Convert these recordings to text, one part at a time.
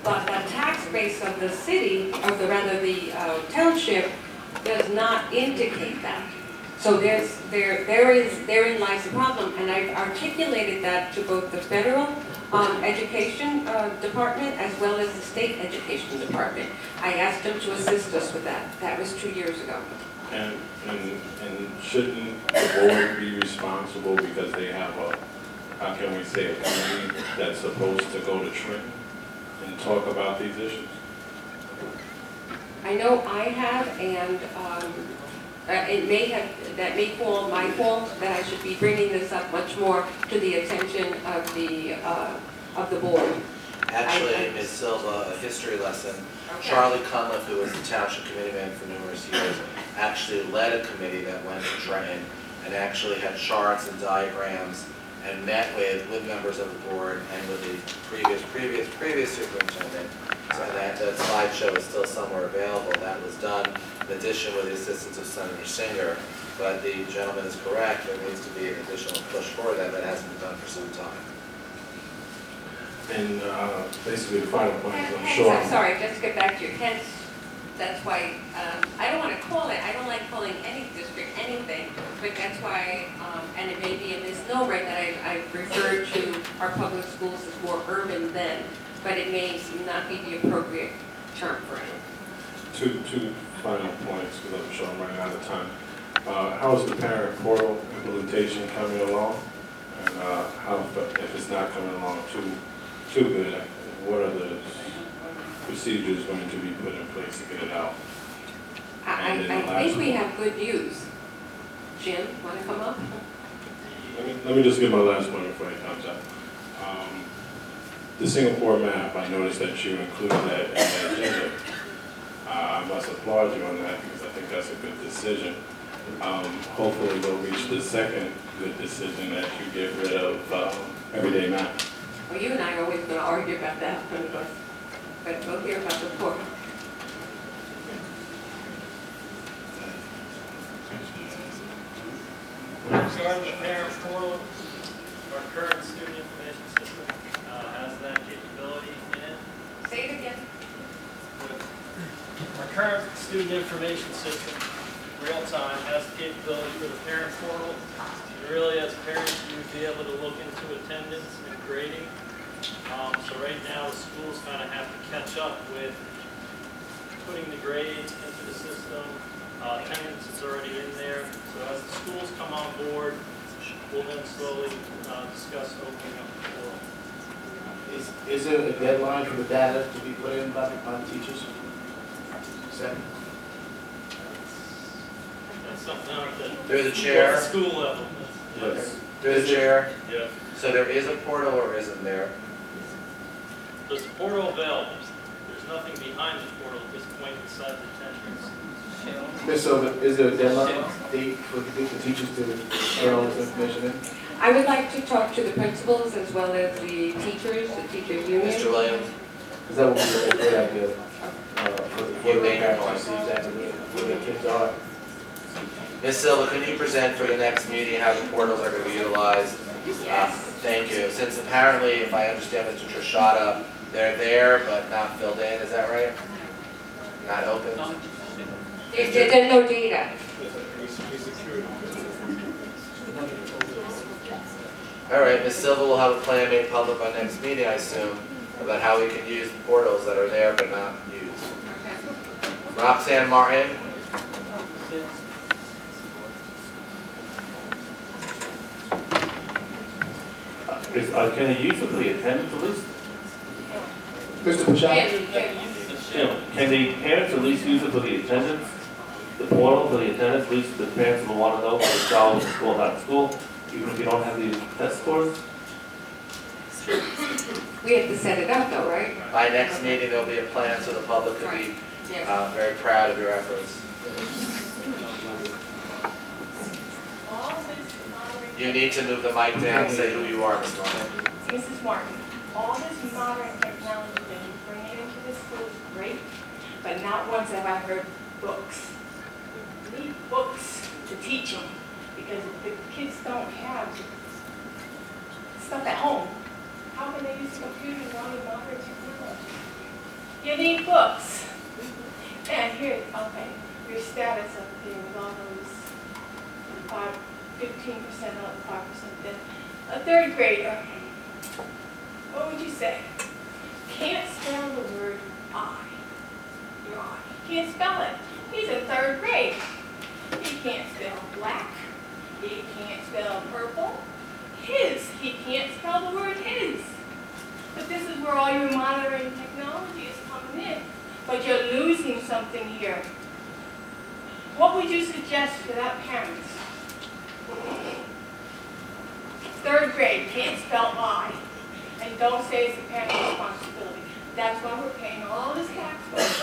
but the tax base of the city, or rather the township, does not indicate that. So therein lies the problem, and I've articulated that to both the federal education department as well as the state education department. I asked them to assist us with that. That was 2 years ago. And shouldn't the board be responsible because they have a, how can we say, a committee that's supposed to go to Trenton and talk about these issues? I know I have, and that may fall my fault, that I should be bringing this up much more to the attention of the board. Actually, Ms. Silva, a history lesson. Okay. Charlie Cunliffe, who was the township committee man for numerous years, actually led a committee that went to Trenton and actually had charts and diagrams and met with members of the board and with the previous superintendent. So that slideshow is still somewhere available. That was done in addition with the assistance of Senator Singer. But the gentleman is correct. There needs to be an additional push for that that hasn't been done for some time. And basically the final point is, I'm sure. Sorry, just to get back to your hence. That's why I don't want to call it. I don't like calling any district anything, but that's why, and it may be a misnomer that I referred to our public schools as more urban than, but it may not be the appropriate term for it. Two final points, because I'm sure I'm running out of time. How is the parent portal implementation coming along? And how, if it's not coming along too good, what are the procedures going to be put in place to get it out? I think we have good news. Jim, want to come up? Let me just give my last point before he comes up. The Singapore map, I noticed that you included that in the agenda. I must applaud you on that because I think that's a good decision. Hopefully we'll reach the second good decision that you get rid of everyday map. Well, you and I are always going to argue about that, but we'll hear about the portal. Regarding the parent portal, our current student information system has that capability in it. Say it again. Our current student information system, real time, has the capability for the parent portal. And really, as parents, you'd be able to look into attendance and grading. So right now, the schools kind of have to catch up with putting the grades into the system. Attendance is already in there. So as the schools come on board, we'll then slowly discuss opening up the portal. Is there a deadline for the data to be put in by the teachers? Second. That's something that Through the chair. At the school level. Yes. Through the chair. Yeah. So there is a portal or isn't there? There's a portal available. There's nothing behind the portal at this point inside the entrance. So is there a deadline date for the teachers to share all this information in? I would like to talk to the principals as well as the teachers union. Mr. Williams? Because that would be a great idea for the parents to see exactly where their kids are. Ms. Silva, can you present for the next meeting how the portals are going to be utilized? Yes. Thank you. Since apparently, if I understand Mr. Trishada, they're there but not filled in, is that right? Not open? There's no data. All right, Ms. Silva will have a plan made public on next meeting, I assume, about how we can use the portals that are there but not used. Okay. Roxanne Martin. Can they use it for the attendance at least? Mr. Pachon? Can the parents at least use it for the attendance? The portal for the attendance, at least the parents will want to know if the child is in school or not in school, even if you don't have the test scores? We have to set it up though, right? By next meeting, there'll be a plan so the public can be very proud of your efforts. You need to move the mic down and say who you are, Ms. Martin. Mrs. Martin, all this modern technology that you bring into the school is great, but not once have I heard books. We need books to teach them, because if the kids don't have stuff at home, how can they use the computers on the modern technology? You need books. And here, okay, your status up there with all those 15% up, 5% then. A third grader, what would you say? Can't spell the word I. Your I. Can't spell it. He's in third grade. He can't spell black. He can't spell purple. His. He can't spell the word his. But this is where all your monitoring technology is coming in. But you're losing something here. What would you suggest to that parent? Third grade, can't spell I. And don't say it's the parent's responsibility. That's why we're paying all this tax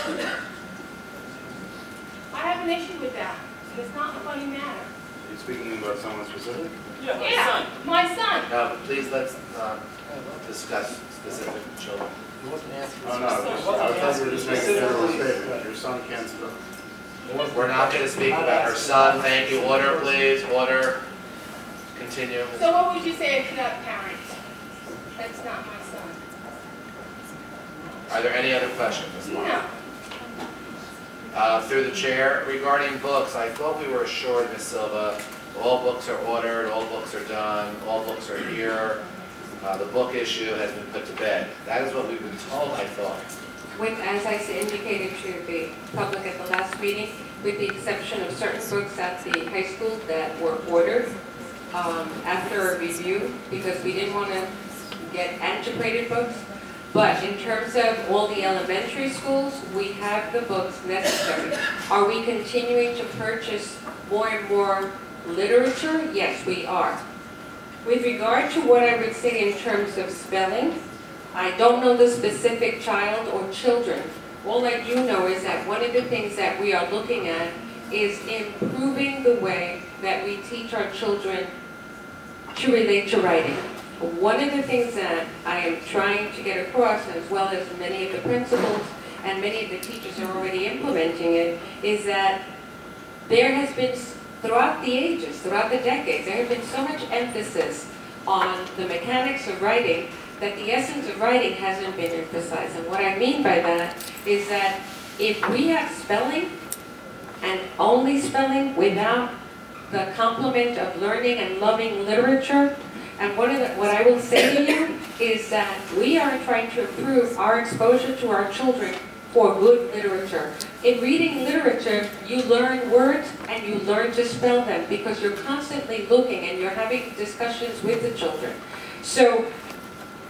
money. I have an issue with that. And it's not a funny matter. Are you speaking about someone specific? Yeah, my son. No, but please let's not discuss specific children. Oh, no, I thought you were just making a general statement. Your son can't spell. We're not going to speak about her son. Thank you. Order, please. Order. Continue. So what would you say to that parent? That's not my son. Are there any other questions, Ms. Martin? No. Through the chair, regarding books, I thought we were assured, Ms. Silva, all books are ordered, all books are done, all books are here. The book issue has been put to bed. That is what we've been told, I thought. As I indicated to the public at the last meeting, with the exception of certain books at the high school that were ordered after a review, because we didn't want to get antiquated books. But in terms of all the elementary schools, we have the books necessary. Are we continuing to purchase more and more literature? Yes, we are. With regard to what I would say in terms of spelling, I don't know the specific child or children. All I do know is that one of the things that we are looking at is improving the way that we teach our children to relate to writing. One of the things that I am trying to get across, as well as many of the principals and many of the teachers are already implementing it, is that there has been, throughout the ages, throughout the decades, there has been so much emphasis on the mechanics of writing that the essence of writing hasn't been emphasized. And what I mean by that is that if we have spelling and only spelling without the complement of learning and loving literature, and what I will say to you is that we are trying to improve our exposure to our children for good literature. In reading literature, you learn words and you learn to spell them because you're constantly looking and you're having discussions with the children. So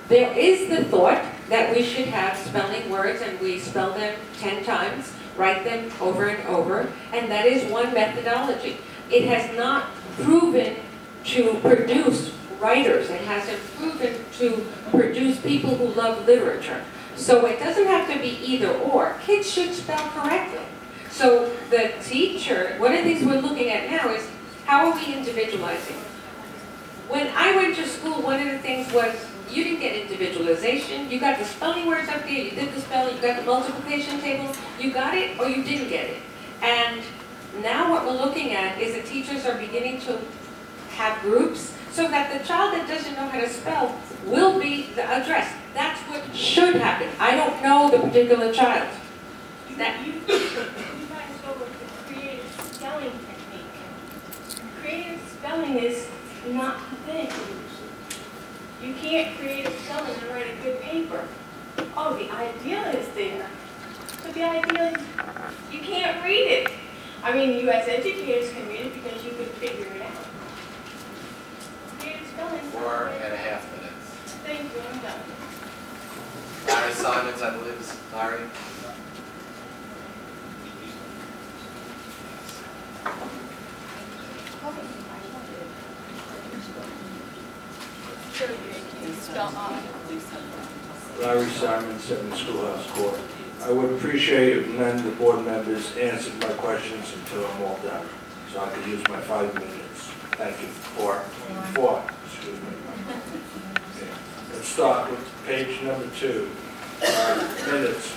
there is the thought that we should have spelling words and we spell them 10 times, write them over and over, and that is one methodology. It has not proven to produce writers. It hasn't proven to produce people who love literature. So it doesn't have to be either or. Kids should spell correctly. So the teacher, one of the things we're looking at now is how are we individualizing? When I went to school, one of the things was you didn't get individualization. You got the spelling words up there, you did the spelling, you got the multiplication table, you got it or you didn't get it. And now what we're looking at is the teachers are beginning to have groups so that the child that doesn't know how to spell will be addressed. That's what should happen. I don't know the particular child. You guys go with the creative spelling technique. Creative spelling is not the thing. You can't create spelling and write a good paper. Oh, the idea is there. But the idea is you can't read it. I mean, you as educators can read it because you can figure it out. Creative spelling. 4.5 minutes. Thank you, I'm done. Larry Simons, I believe, is Larry. Larry Simon, 7 Schoolhouse Court. I would appreciate if none of the board members answered my questions until I'm all done, so I could use my 5 minutes. Thank you. Four, excuse me. Okay. Let's start with page number 2. Minutes.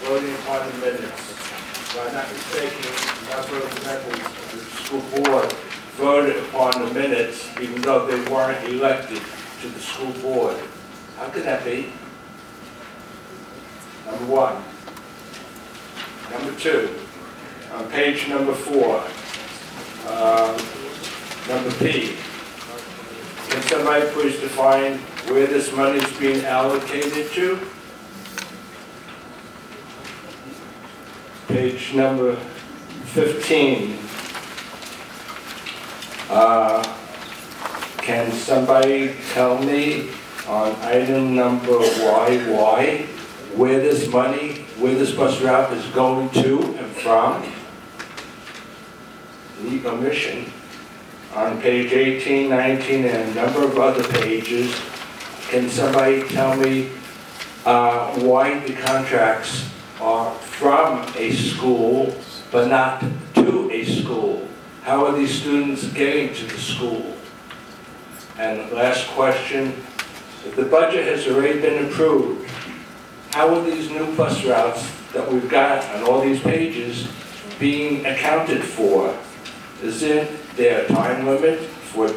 Voting upon the minutes. If I'm not mistaken, House representatives of the school board voted upon the minutes even though they weren't elected to the school board. How could that be? Number one. Number two, on page number 4, number P. Can somebody please define where this money is being allocated to? Page number 15. Can somebody tell me on item number YY where this money, where this bus route is going to and from? The omission on page 18, 19, and a number of other pages. Can somebody tell me why the contracts are from a school but not to a school? How are these students getting to the school? And last question, if the budget has already been approved, how are these new bus routes that we've got on all these pages being accounted for? Isn't there a time limit for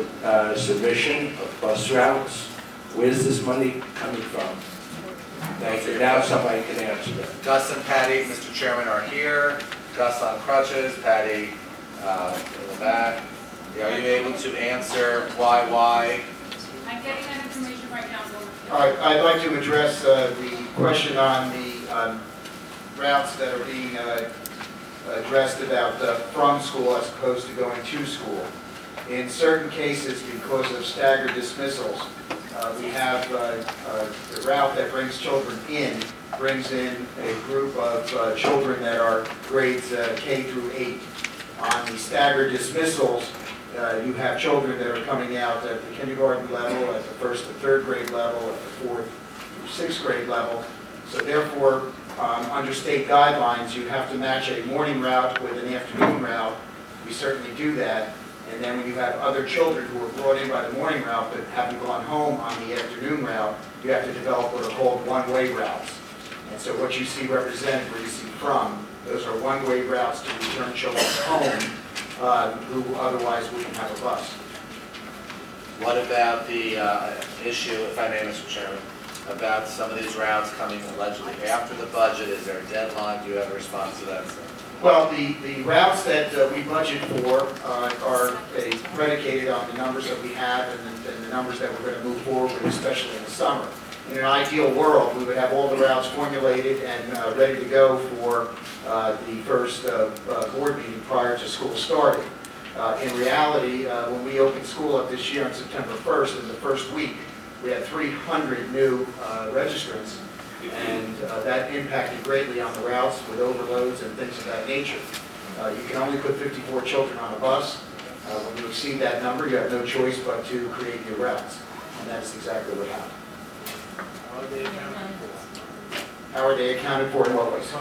submission of bus routes? Where's this money coming from? Thank you. Now somebody can answer that. Gus and Patty, Mr. Chairman, are here. Gus on crutches, Patty in the back. Are you able to answer why? I'm getting that information right now. All right, I'd like to address the question on the routes that are being addressed about from school as opposed to going to school. In certain cases, because of staggered dismissals, we have the route that brings children in, brings in a group of children that are grades K through 8. On the staggered dismissals, you have children that are coming out at the kindergarten level, at the 1st to 3rd grade level, at the 4th through 6th grade level. So therefore, under state guidelines, you have to match a morning route with an afternoon route. We certainly do that. And then when you have other children who are brought in by the morning route but haven't gone home on the afternoon route, you have to develop what are called one-way routes. And so what you see represented, where you see from, those are one-way routes to return children home who otherwise wouldn't have a bus. What about the issue, if I may, Mr. Chairman, about some of these routes coming allegedly after the budget? Is there a deadline? Do you have a response to that, sir? Well, the routes that we budget for are predicated on the numbers that we have and the numbers that we're going to move forward with, especially in the summer. In an ideal world, we would have all the routes formulated and ready to go for the first board meeting prior to school starting. In reality, when we opened school up this year on September 1st, in the first week, we had 300 new registrants, and that impacted greatly on the routes with overloads and things of that nature. You can only put 54 children on a bus. When you exceed that number, you have no choice but to create new routes, and that's exactly what happened. How are they accounted for in what ways?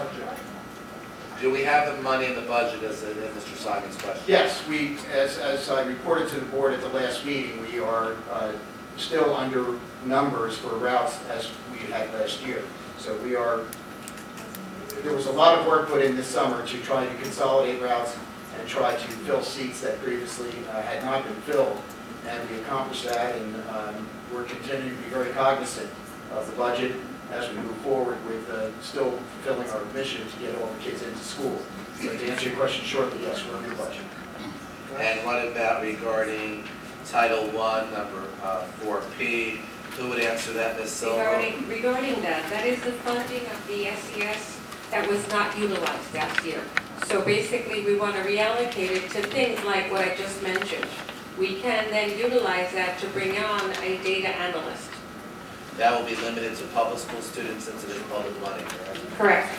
Do we have the money in the budget, as Mr. Simon's question? Yes, we, as I reported to the board at the last meeting, we are still under numbers for routes as we had last year. So we are, there was a lot of work put in this summer to try to consolidate routes and try to fill seats that previously had not been filled. And we accomplished that, and we're continuing to be very cognizant of the budget as we move forward with still fulfilling our mission to get all the kids into school. So to answer your question shortly, yes, we're under budget. And what about regarding Title I, number 4P? Who would answer that, Ms. Silva? Regarding that is the funding of the SES that was not utilized last year. So basically, we want to reallocate it to things like what I just mentioned. We can then utilize that to bring on a data analyst. That will be limited to public school students and to the public money, correct? Correct.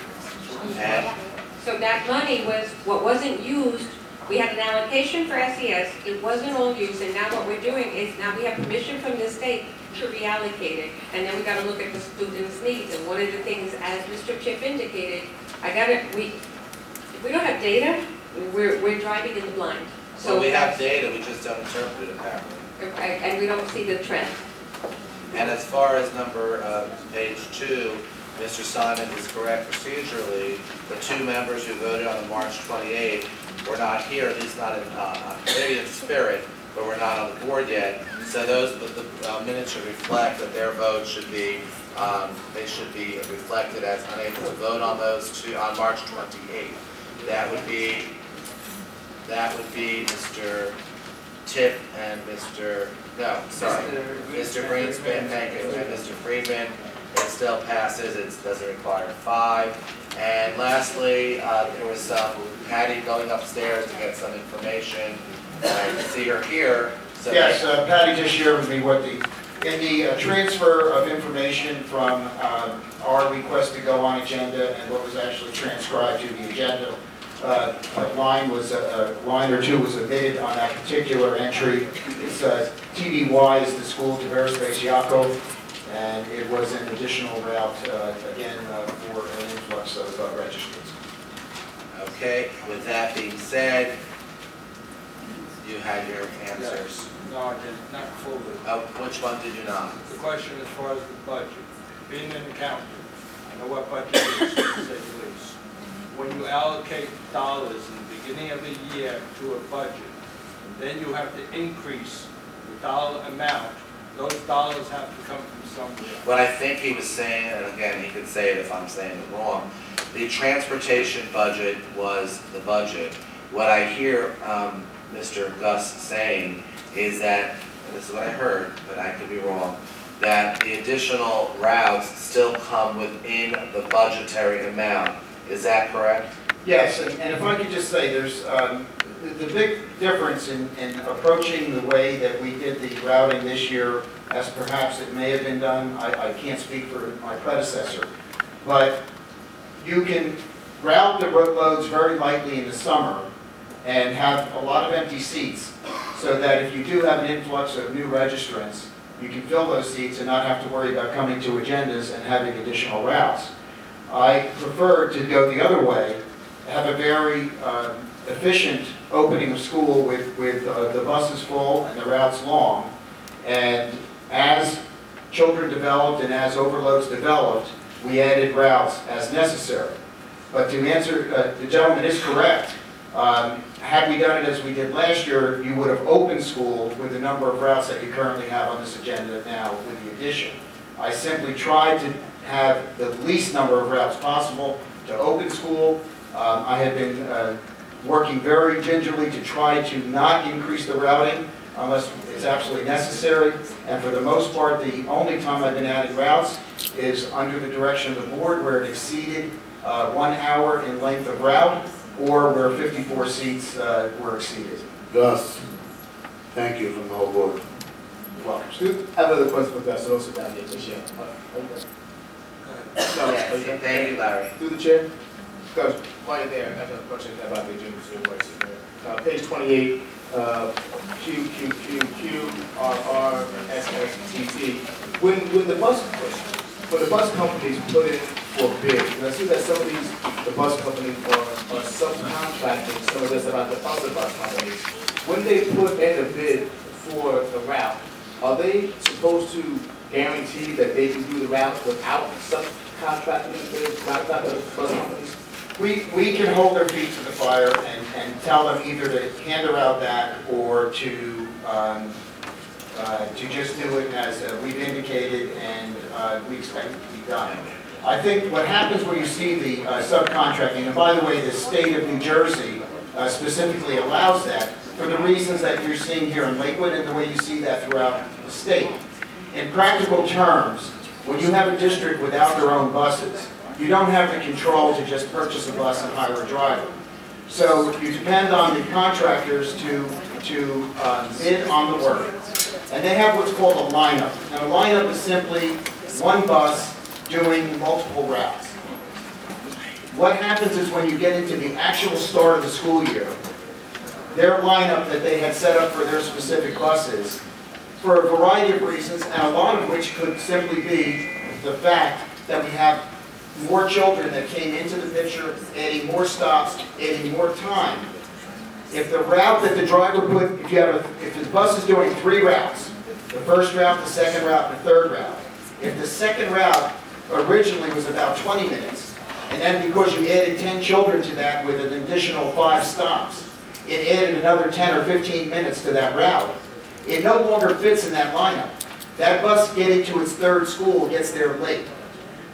And so that money was what wasn't used. We had an allocation for SES. It wasn't all used, and now what we're doing is now we have permission from the state to reallocate it, and then we got to look at the students' needs. And one of the things, as Mr. Chip indicated, if we don't have data, we're driving in the blind. So well, we have data, we just don't interpret it apparently. And we don't see the trend. And as far as page 2, Mr. Simon is correct procedurally. The 2 members who voted on the March 28th were not here, at least not in maybe in spirit, but we're not on the board yet. So the minutes should reflect that their vote should be they should be reflected as unable to vote on those on March 28th. That would be Mr. Tip and Mr. Greenspan, thank you, and Mr. Friedman. It still passes, it doesn't require 5. And lastly, there was some Patty going upstairs to get some information. I can see her here. So yes, Patty just shared with me what in the transfer of information from our request to go on agenda and what was actually transcribed to the agenda. A line or two was omitted on that particular entry. It's TDY is the school to Space Yaakov, and it was an additional route again for an influx of registrants. Okay, with that being said, you had your answers. No, I did not fully. Which one did you not? The question as far as the budget. Being an accountant, I know what budget is, to say the least. When you allocate dollars in the beginning of the year to a budget, and then you have to increase the dollar amount, those dollars have to come from somewhere. What I think he was saying, and again, he could say it if I'm saying it wrong, the transportation budget was the budget. What I hear Mr. Gus saying is that, and this is what I heard, but I could be wrong, that the additional routes still come within the budgetary amount. Is that correct? Yes, and if I could just say, there's the big difference in approaching the way that we did the routing this year, as perhaps it may have been done. I can't speak for my predecessor, but you can route the loads very lightly in the summer and have a lot of empty seats, so that if you do have an influx of new registrants, you can fill those seats and not have to worry about coming to agendas and having additional routes. I prefer to go the other way, have a very efficient opening of school with the buses full and the routes long, and as children developed and as overloads developed, we added routes as necessary. But to answer, the gentleman is correct. Had we done it as we did last year, you would have opened school with the number of routes that you currently have on this agenda now with the addition. I simply tried to have the least number of routes possible to open school. I had been working very gingerly to try to not increase the routing unless it's absolutely necessary. And for the most part, the only time I've been adding routes is under the direction of the board where it exceeded 1 hour in length of route, or where 54 seats were exceeded. Gus, thank you from the whole board. Welcome. I have another question for Gus, and also down here, just yet. Thank you, Larry. Through the chair. Gus, while you're there, I have a question about the agenda. Page 28, QQQQRRSSTT. When the bus companies put in for bid, and I see that some of the bus companies are subcontracting some of this about the other bus companies. When they put in a bid for the route, are they supposed to guarantee that they can do the route without subcontracting the bus companies? We can hold their feet to the fire and tell them either to hand the route back or to just do it as we've indicated and we expect it to be done. I think what happens when you see the subcontracting, and by the way, the state of New Jersey specifically allows that for the reasons that you're seeing here in Lakewood and the way you see that throughout the state. In practical terms, when you have a district without their own buses, you don't have the control to just purchase a bus and hire a driver. So you depend on the contractors to bid on the work. And they have what's called a lineup. Now a lineup is simply one bus doing multiple routes. What happens is when you get into the actual start of the school year, their lineup that they had set up for their specific buses, for a variety of reasons, and a lot of which could simply be the fact that we have more children that came into the picture, adding more stops, adding more time. If the route that the driver put, if the bus is doing 3 routes, the first route, the second route, and the third route, if the second route originally was about 20 minutes, and then because you added 10 children to that with an additional 5 stops, it added another 10 or 15 minutes to that route, it no longer fits in that lineup. That bus getting to its third school gets there late.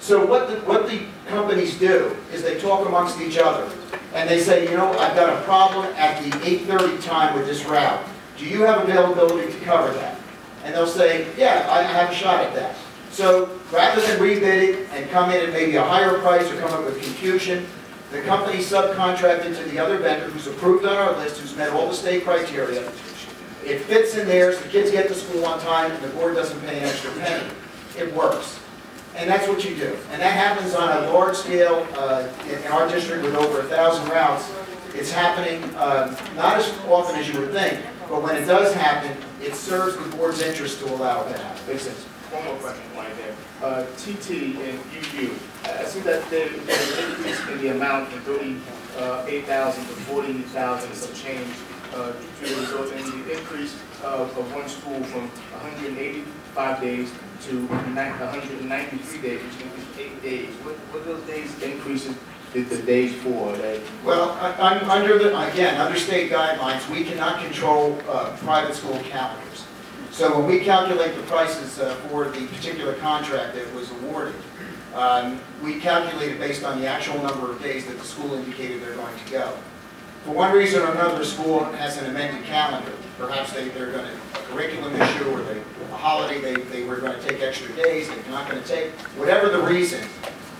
So what the companies do is they talk amongst each other, and they say, you know, I've got a problem at the 8:30 time with this route. Do you have availability to cover that? And they'll say, yeah, I have a shot at that. So rather than rebid it and come in at maybe a higher price or come up with confusion, the company subcontracted to the other vendor who's approved on our list, who's met all the state criteria. It fits in theirs, the kids get to school on time, and the board doesn't pay an extra penny. It works. And that's what you do. And that happens on a large scale in our district with over 1,000 routes. It's happening not as often as you would think, but when it does happen, it serves the board's interest to allow it to happen. Makes sense. One more question right there. TT and UU, I see that there's an increase in the amount from 38,000 to 40,000 and some change due to the result in the increase of one school from 185 days to 193 days, which increased 8 days. What are those days increases the days for? Well, under state guidelines, we cannot control private school calendars. So when we calculate the prices for the particular contract that was awarded, we calculate it based on the actual number of days that the school indicated they're going to go. For one reason or another, a school has an amended calendar. Perhaps they're going to, a curriculum issue or a holiday, they were going to take extra days, they're not going to take, whatever the reason.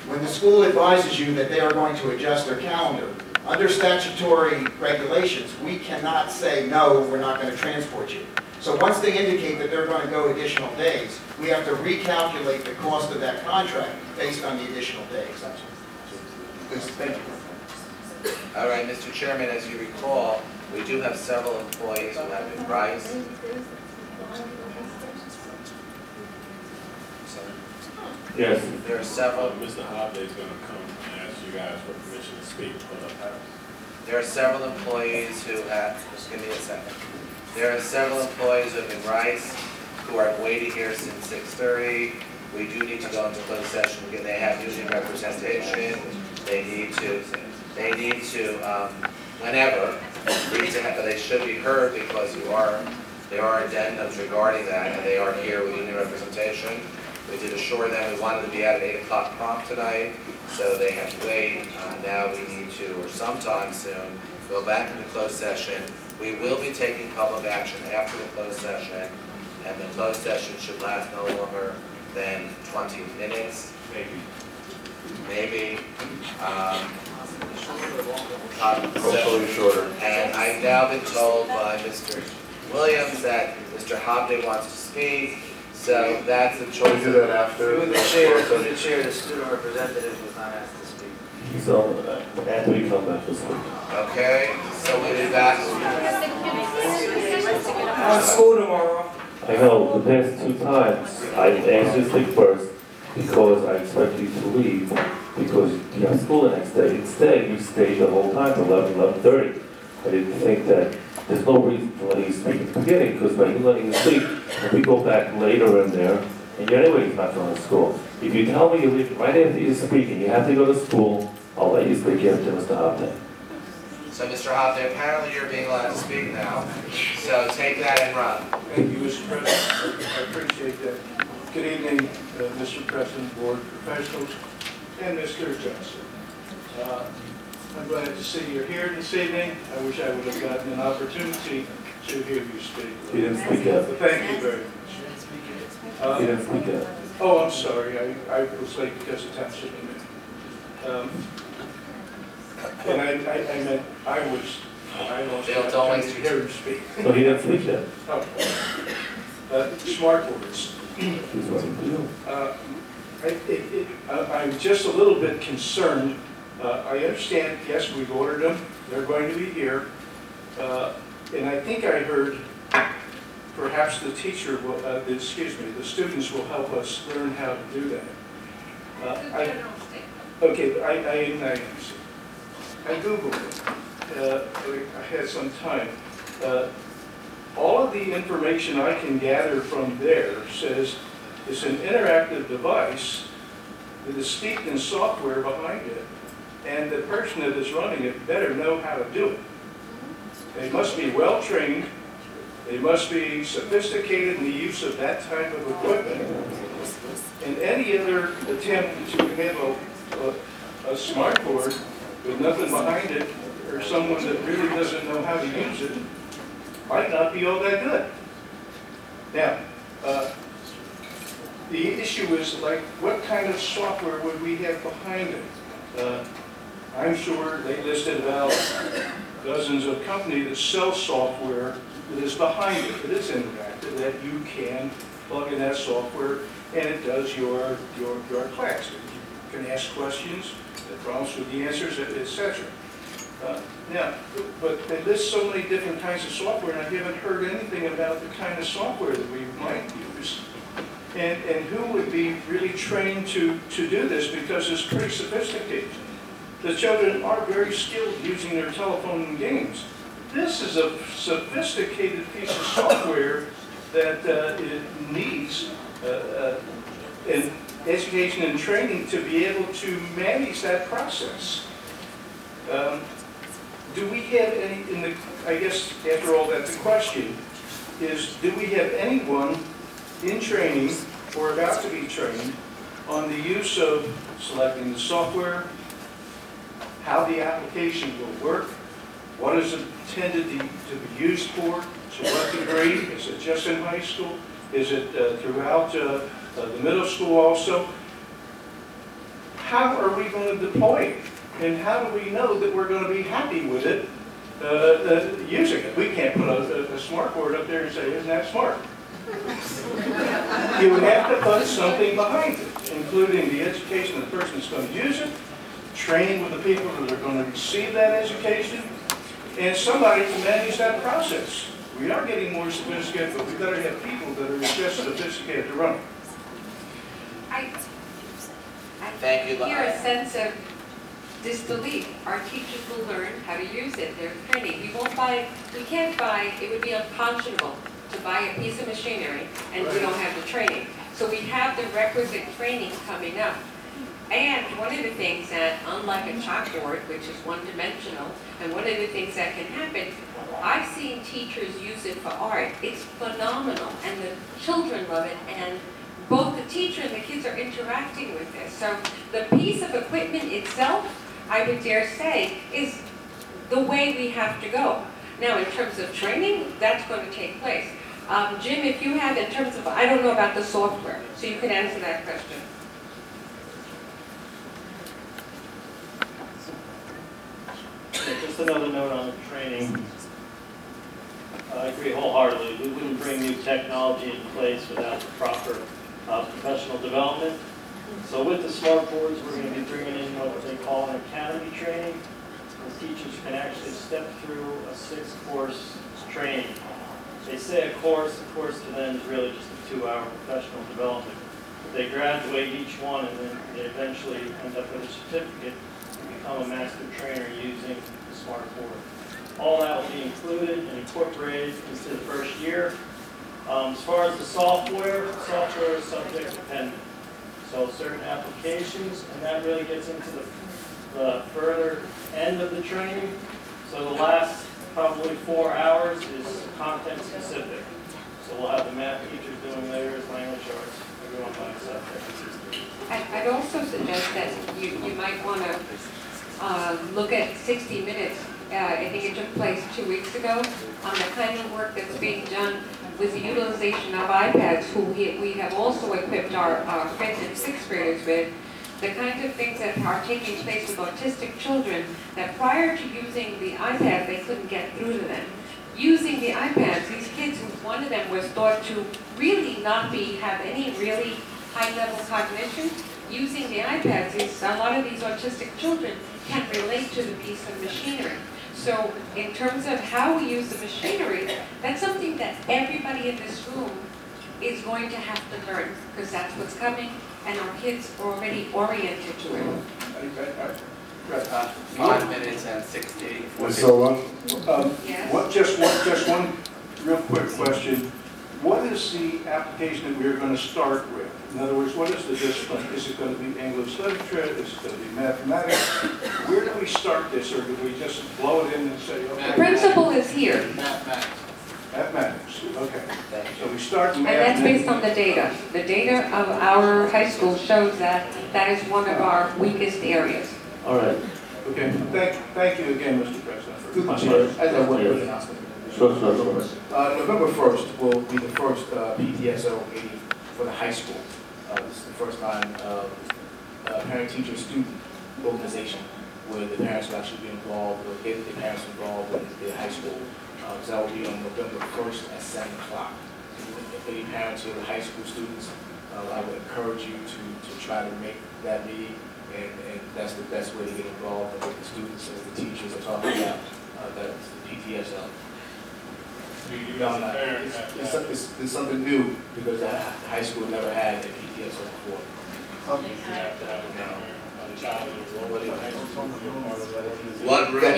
When the school advises you that they are going to adjust their calendar, under statutory regulations, we cannot say, no, we're not going to transport you. So once they indicate that they're going to go additional days, we have to recalculate the cost of that contract based on the additional days. Thank you. All right, Mr. Chairman, as you recall, we do have several employees who have been Rice. Yes. There are several. Mr. Hobday is going to come and ask you guys for permission to speak. There are several employees who have, just give me a second. There are several employees who have been Rice who are waiting here since 6:30. We do need to go into closed session. They have union representation. They need to, whenever, they should be heard because there are addendums regarding that, and they are here with union representation. We did assure them we wanted to be out at 8 o'clock prompt tonight, so they have to wait. Now we need to, or sometime soon, go back into closed session. We will be taking public action after the closed session, and the closed session should last no longer than 20 minutes. Maybe. Hopefully shorter. And I've now been told by Mr. Williams that Mr. Hobday wants to speak, so that's the choice. We do that after. Through the chair, the student representative was not asked to speak. So, Anthony, come back to speak. Okay, so we'll be back. School tomorrow. I know, the past 2 times, I asked you to speak first because I expect you to leave because you have school the next day. Instead, you stayed the whole time till 11:30. I didn't think that there's no reason to let you speak at the beginning because by you letting you speak, if we go back later in there, and you're anyways not going to school. If you tell me you leave right after you speak and you have to go to school, I'll let you speak after Mr. Hobday. So Mr. Hobday, apparently you're being allowed to speak now, so take that and run. Thank you, Mr. President. I appreciate that. Good evening, Mr. President, board professionals, and Mr. Johnson. I'm glad to see you're here this evening. I wish I would have gotten an opportunity to hear you speak. You didn't speak yet. But thank you very much. You didn't speak yet. Oh, I'm sorry. I was late because of township meeting. And I meant I lost Bill, don't waste to hear him speak. So he didn't speak yet. Oh. Smart words. He's waiting for you. I'm just a little bit concerned. I understand, yes, we've ordered them. They're going to be here. And I think I heard perhaps the teacher will, the students will help us learn how to do that. I Googled it. I had some time. All of the information I can gather from there says it's an interactive device with a steeped-in software behind it, and the person that is running it better know how to do it. They must be well-trained, They must be sophisticated in the use of that type of equipment. And any other attempt to have a smart board with nothing behind it, or someone that really doesn't know how to use it, might not be all that good. Now, the issue is, like, what kind of software would we have behind it? I'm sure they listed about dozens of companies that sell software that is behind it, that is interactive, that you can plug in that software and it does your class. You can ask questions, it prompts with the answers, etc. Now, but they list so many different kinds of software, and I haven't heard anything about the kind of software that we might use, and who would be really trained to do this, because it's pretty sophisticated. The children are very skilled using their telephone and games. This is a sophisticated piece of software that it needs in education and training to be able to manage that process. Do we have any, I guess after all that, the question is, do we have anyone in training or about to be trained on the use of selecting the software, how the application will work, what is it intended to be used for, to what degree, is it just in high school, is it throughout the middle school also? How are we going to deploy it? And how do we know that we're going to be happy with it using it? We can't put a smart board up there and say, isn't that smart? You have to put something behind it, including the education of the person that's going to use it, training with the people that are going to receive that education, and somebody to manage that process. We are getting more sophisticated, but we better have people that are just sophisticated to run it. Thank you. I hear a sense of disbelief. Our teachers will learn how to use it. They're training. We can't buy, it would be unconscionable to buy a piece of machinery and we don't have the training. So we have the requisite training coming up. And one of the things that, unlike a chalkboard, which is one-dimensional, and one of the things that can happen, I've seen teachers use it for art. It's phenomenal, and the children love it, and both the teacher and the kids are interacting with this. So the piece of equipment itself, I would dare say, is the way we have to go. Now, in terms of training, that's going to take place. Jim, if you have, in terms of, I don't know about the software, so you can answer that question. Just another note on the training. I agree wholeheartedly. We wouldn't bring new technology in place without the proper professional development. So with the smart boards, we're going to be bringing in what they call an academy training. The teachers can actually step through a 6-course training. They say a course to them is really just a 2-hour professional development. But they graduate each one, and then they eventually end up with a certificate to become a master trainer using the smart board. All that will be included and incorporated into the first year. As far as the software is subject dependent. So certain applications, and that really gets into the further end of the training. So the last probably 4 hours is content specific. So we'll have the math teachers doing theirs, language arts, everyone by subject. I'd also suggest that you might want to look at 60 Minutes. I think it took place 2 weeks ago, on the kind of work that's being done with the utilization of iPads, who we have also equipped our 5th and 6th graders with, the kinds of things that are taking place with autistic children that prior to using the iPad, they couldn't get through to them. Using the iPads, these kids, one of them was thought to really not have any really high-level cognition. Using the iPads, a lot of these autistic children can relate to the piece of machinery. So in terms of how we use the machinery, that's something that everybody in this room is going to have to learn, because that's what's coming, and our kids are already oriented to it. 5 minutes and 60. So, Yes. just one real quick question. What is the application that we're going to start with? In other words, what is the discipline? Is it going to be English literature? Is it going to be mathematics? Where do we start this, or do we just blow it in and say, okay? The principal is here. Mathematics. That matters, okay. So we start in And that's based on the data. The data of our high school shows that that is one of our weakest areas. All right. Okay, thank you again, Mr. President, for My sharing. pleasure. As I would with announcement. Sure. November 1st will be the first PTSO meeting for the high school. This is the first time parent-teacher-student organization where the parents will actually be involved, or get the parents involved in the high school. So that will be on November 1st at 7 o'clock. If any parents or high school students, I would encourage you to try to make that meeting, and that's the best way to get involved with the students and the teachers are talking about that's the PTSO. It's something new because the high school never had a PTSO before. What room That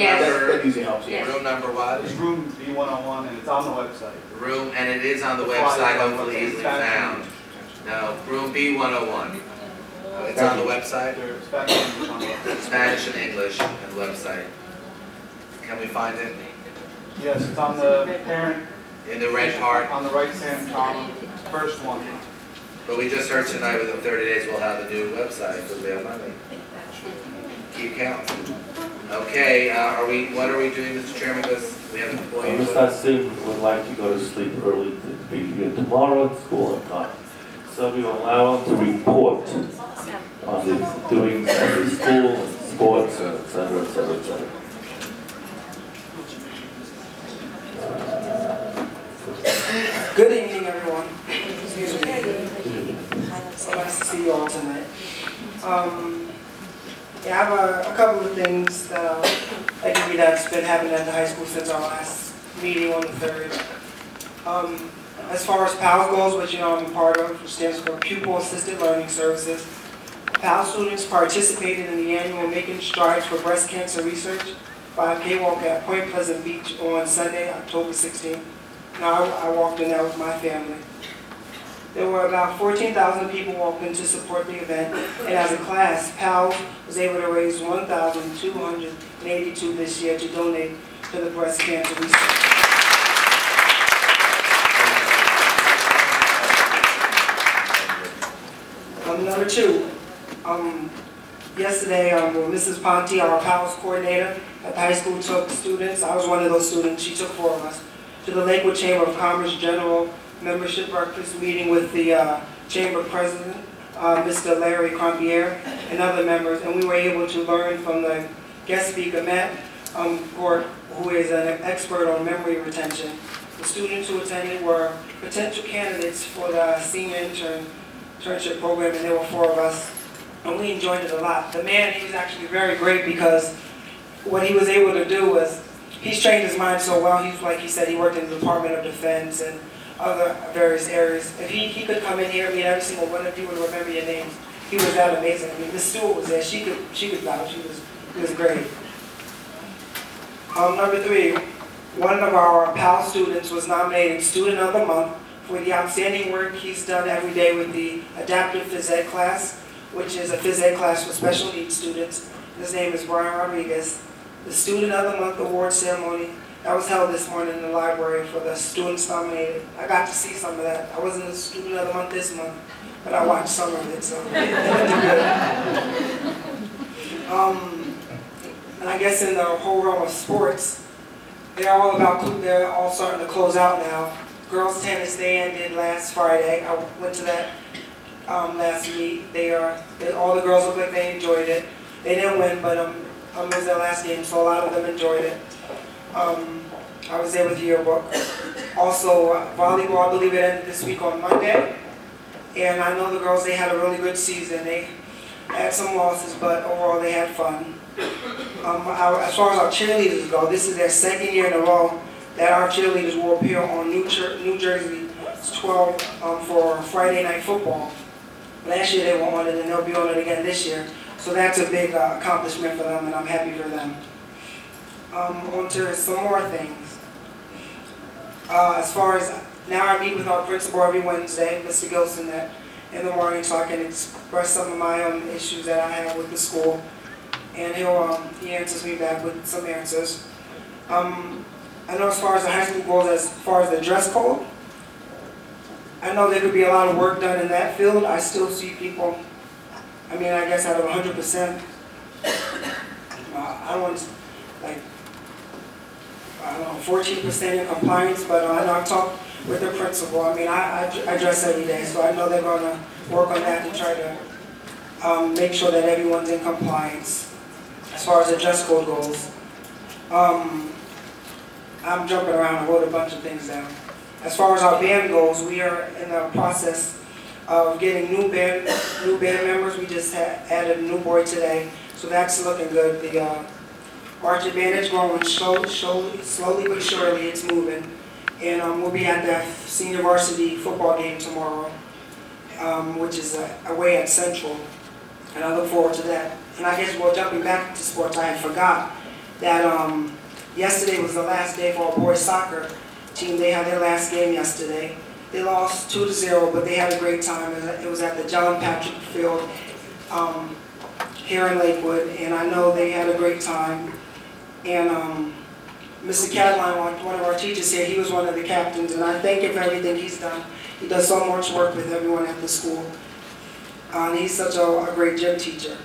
usually helps. Yes. Room number what? It's room B101 and it's on the website. Room, and it is on the website, hopefully easily found. No, room B101. It's on the website? There's Spanish and English on the website. Spanish and English on the website. Can we find it? Yes, it's on the parent. In the red part? On the right-hand column, first one. But we just heard tonight within 30 days we'll have a new website because we have money. Keep count. Okay, what are we doing, Mr. Chairman, because we have an employee? Mr. Sim would like to go to sleep early to be here tomorrow at school on time. So we will allow him to report on the doings of the school, and sports, and et cetera, et cetera, et cetera. Good evening, everyone. Excuse me. So nice to see you all tonight. I have a couple of things that I can read that's been happening at the high school since our last meeting on the 3rd. As far as PAL goes, which you know I'm a part of, which stands for Pupil Assisted Learning Services, PAL students participated in the annual Making Strides for Breast Cancer Research 5K walk at Point Pleasant Beach on Sunday, October 16th. Now, I walked in there with my family. There were about 14,000 people walking to support the event, and as a class, PAL was able to raise $1,282 this year to donate to the breast cancer research. Number 2, yesterday, Mrs. Ponte, our PALS coordinator at the high school, took students, I was one of those students, she took 4 of us, to the Lakewood Chamber of Commerce General Membership Breakfast meeting with the Chamber President, Mr. Larry Combier, and other members, and we were able to learn from the guest speaker, Matt Gort, who is an expert on memory retention. The students who attended were potential candidates for the senior internship program, and there were 4 of us, and we enjoyed it a lot. The man, he was actually very great because what he was able to do was, he's trained his mind so well. He's, like he said, he worked in the Department of Defense and other various areas. If he could come in here, I mean, every single one of you would remember your names. He was that amazing. I mean, Miss Stewart was there. She could vouch. He was great. Number 3, one of our PAL students was nominated Student of the Month for the outstanding work he's done every day with the adaptive phys ed class, which is a phys ed class for special needs students. His name is Brian Rodriguez. The Student of the Month award ceremony that was held this morning in the library for the students nominated. I got to see some of that. I wasn't a Student of the Month this month, but I watched some of it, so it was good. And I guess in the whole realm of sports, they're all starting to close out now. Girls tennis, they ended last Friday. I went to that last meet. All the girls look like they enjoyed it. They didn't win, but it was their last game, so a lot of them enjoyed it. I was there with yearbook. Also, volleyball, I believe it ended this week on Monday. And I know the girls, they had a really good season. They had some losses, but overall they had fun. As far as our cheerleaders go, this is their 2nd year in a row that our cheerleaders will appear on New Jersey 12 for Friday Night Football. Last year they were on it, and they'll be on it again this year. So that's a big accomplishment for them, and I'm happy for them. On to some more things. As far as, now I meet with our principal every Wednesday, Mr. Gilson, in the morning, so I can express some of my issues that I have with the school. And he answers me back with some answers. I know as far as the high school goes, as far as the dress code, I know there could be a lot of work done in that field. I still see people, I mean, I guess out of 100%, I don't want, like, I don't know, 14% in compliance, but I know I've talked with the principal. I mean, I dress every day, so I know they're going to work on that and try to make sure that everyone's in compliance as far as the dress code goes. I'm jumping around, I wrote a bunch of things down. As far as our band goes, we are in the process of getting new band members. We just added a new boy today, so that's looking good. The marching band is growing slowly but surely, it's moving. And we'll be at the senior varsity football game tomorrow, which is away at Central, and I look forward to that. And I guess, well, jumping back to sports, I had forgot that yesterday was the last day for our boys soccer team. They had their last game yesterday. They lost 2-0, but they had a great time. It was at the John Patrick Field here in Lakewood, and I know they had a great time. And Mr. Cataline, one of our teachers here, he was one of the captains, and I thank him for everything he's done. He does so much work with everyone at the school. And he's such a great gym teacher.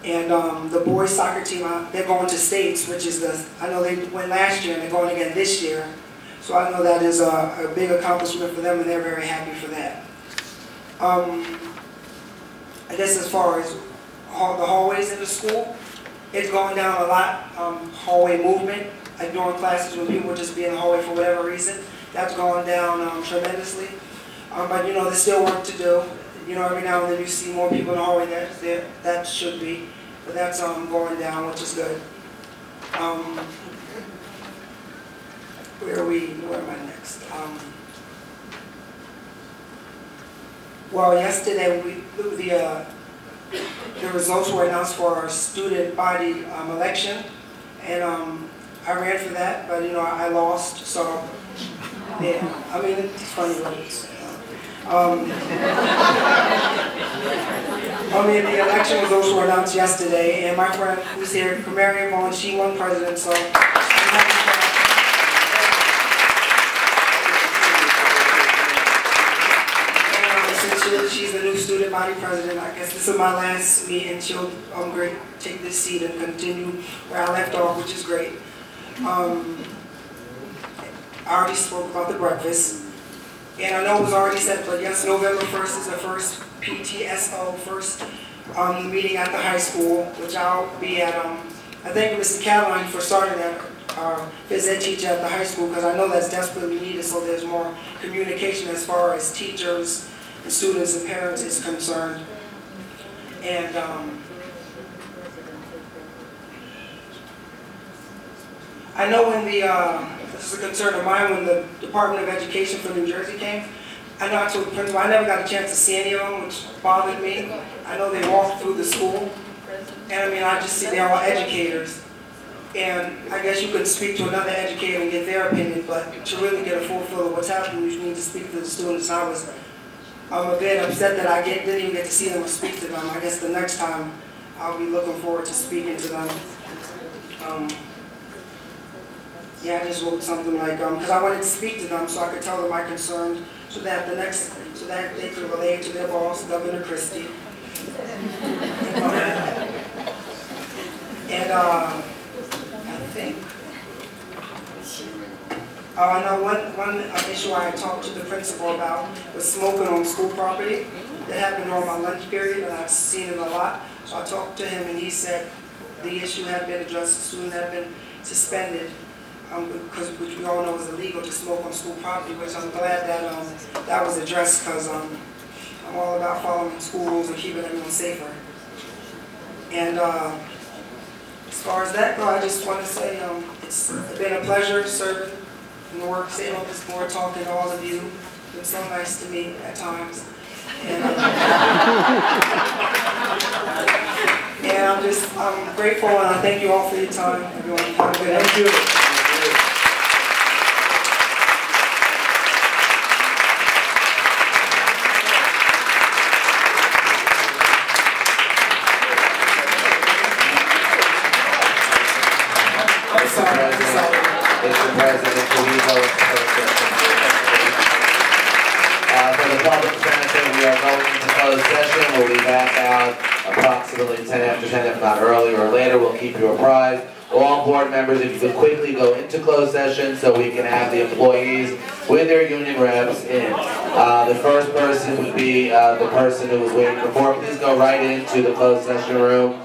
And the boys soccer team, they're going to states, which is I know they went last year and they're going again this year. So I know that is a big accomplishment for them, and they're very happy for that. I guess as far as the hallways in the school, it's going down a lot. Hallway movement, like during classes when people just be in the hallway for whatever reason, that's going down tremendously. But you know, there's still work to do. You know, every now and then you see more people in the hallway that should be, but that's going down, which is good. Where am I next? Well, yesterday the results were announced for our student body election, and I ran for that, but you know, I lost, so yeah, I mean, it's funny what it's. I mean, the election results were announced yesterday, and my friend who's here, Marion Vaughn, she won president, so since she's the new student body president, I guess this is my last meeting. She'll take this seat and continue where I left off, which is great. I already spoke about the breakfast. And I know it was already said, but yes, November 1st is the first first meeting at the high school, which I'll be at. I thank Mr. Cataline for starting that phys ed teacher at the high school, because I know that's desperately needed, so there's more communication as far as teachers and students and parents is concerned. And I know when this is a concern of mine, when the Department of Education for New Jersey came, I know I told the principal, I never got a chance to see any of them, which bothered me. I know they walked through the school, and I mean, I just see they're all educators. And I guess you could speak to another educator and get their opinion, but to really get a full feel of what's happening, you need to speak to the students. I'm a bit upset that I didn't even get to see them or speak to them. I guess the next time I'll be looking forward to speaking to them. Yeah, I just wrote something like, because I wanted to speak to them so I could tell them my concerns, so that they could relate to their boss, Governor Christie. And I think, I know one issue I had talked to the principal about was smoking on school property. That happened during my lunch period, and I've seen it a lot. So I talked to him, and he said the issue had been addressed, the student had been suspended. Which we all know is illegal to smoke on school property, which I'm glad that that was addressed, because I'm all about following school rules and keeping everyone safer. And as far as that goes, I just want to say it's been a pleasure serving in the work, sitting on this board, talking to all of you. It's been so nice to me at times. And, I'm grateful, and I thank you all for your time. Everyone, have a good day. Thank you. Mr. President, can we go into closed session? For the public's benefit, we are going into closed session. We'll be back out approximately 10 after 10, if not earlier or later. We'll keep you apprised. All board members, if you could quickly go into closed session so we can have the employees with their union reps in. The first person would be the person who was waiting before. Please go right into the closed session room.